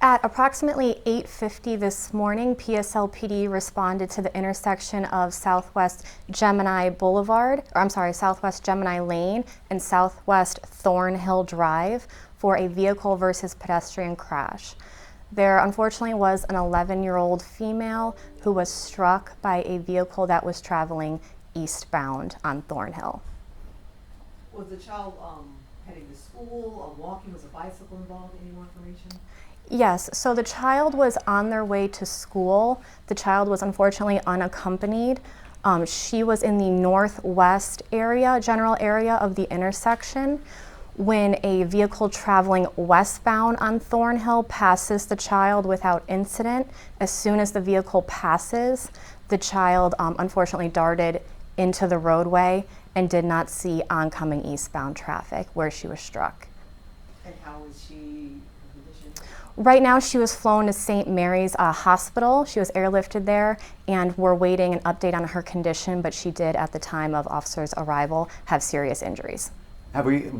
At approximately 8:50 this morning, PSLPD responded to the intersection of Southwest Gemini Boulevard, Southwest Gemini Lane and Southwest Thornhill Drive for a vehicle versus pedestrian crash. There unfortunately was an 11-year-old female who was struck by a vehicle that was traveling eastbound on Thornhill. Was the child heading to school or walking? Was a bicycle involved? Any more information? Yes, so the child was on their way to school. The child was unfortunately unaccompanied. She was in the northwest area, general area of the intersection when a vehicle traveling westbound on Thornhill passes the child without incident. As soon as the vehicle passes, the child unfortunately darted into the roadway and did not see oncoming eastbound traffic where she was struck. And how was she? Right now she was flown to St. Mary's Hospital. She was airlifted there and we're waiting an update on her condition, but she did at the time of officers' arrival have serious injuries. Have you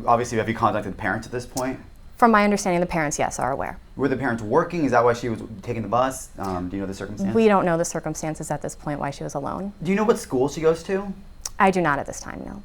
contacted the parents at this point? From my understanding, the parents, yes, are aware. Were the parents working? Is that why she was taking the bus? Do you know the circumstances? We don't know the circumstances at this point why she was alone. Do you know what school she goes to? I do not at this time, no.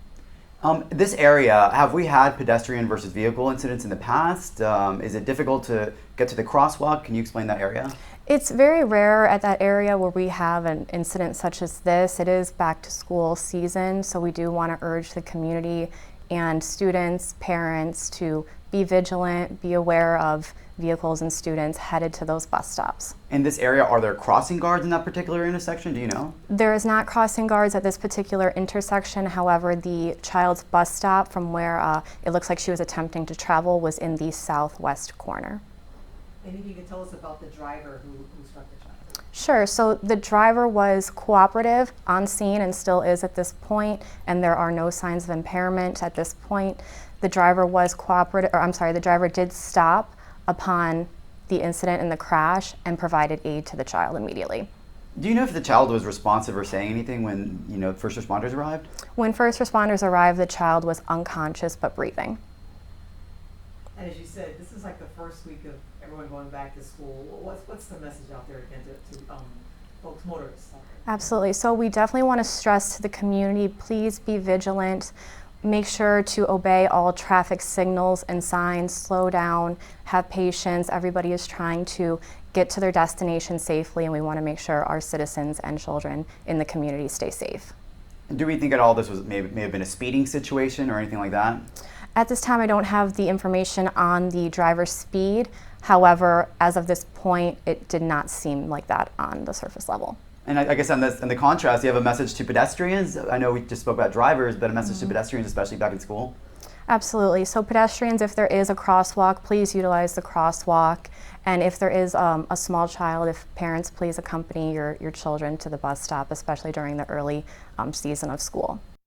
This area, have we had pedestrian versus vehicle incidents in the past? Is it difficult to get to the crosswalk? Can you explain that area? It's very rare at that area where we have an incident such as this. It is back to school season, so we do want to urge the community and students, parents to be vigilant, be aware of vehicles and students headed to those bus stops. In this area, are there crossing guards in that particular intersection? Do you know? There is not crossing guards at this particular intersection. However, the child's bus stop from where it looks like she was attempting to travel was in the southwest corner. And if you could tell us about the driver who struck the child. Sure, so the driver was cooperative on scene and still is at this point, and there are no signs of impairment at this point. The driver was cooperative, the driver did stop upon the incident and the crash and provided aid to the child immediately. Do you know if the child was responsive or saying anything when first responders arrived? When first responders arrived, the child was unconscious but breathing. And as you said, this is like the first week of everyone going back to school. What's the message out there again to folks, motorists? Absolutely. So we definitely want to stress to the community, please be vigilant. Make sure to obey all traffic signals and signs, slow down, have patience. Everybody is trying to get to their destination safely, and we want to make sure our citizens and children in the community stay safe. And do we think at all this may have been a speeding situation or anything like that? At this time, I don't have the information on the driver's speed. However, as of this point, it did not seem like that on the surface level. And I guess on the contrast, you have a message to pedestrians. I know we just spoke about drivers, but a message to pedestrians, especially back in school. Absolutely. So pedestrians, if there is a crosswalk, please utilize the crosswalk. And if there is a small child, if parents, please accompany your children to the bus stop, especially during the early season of school.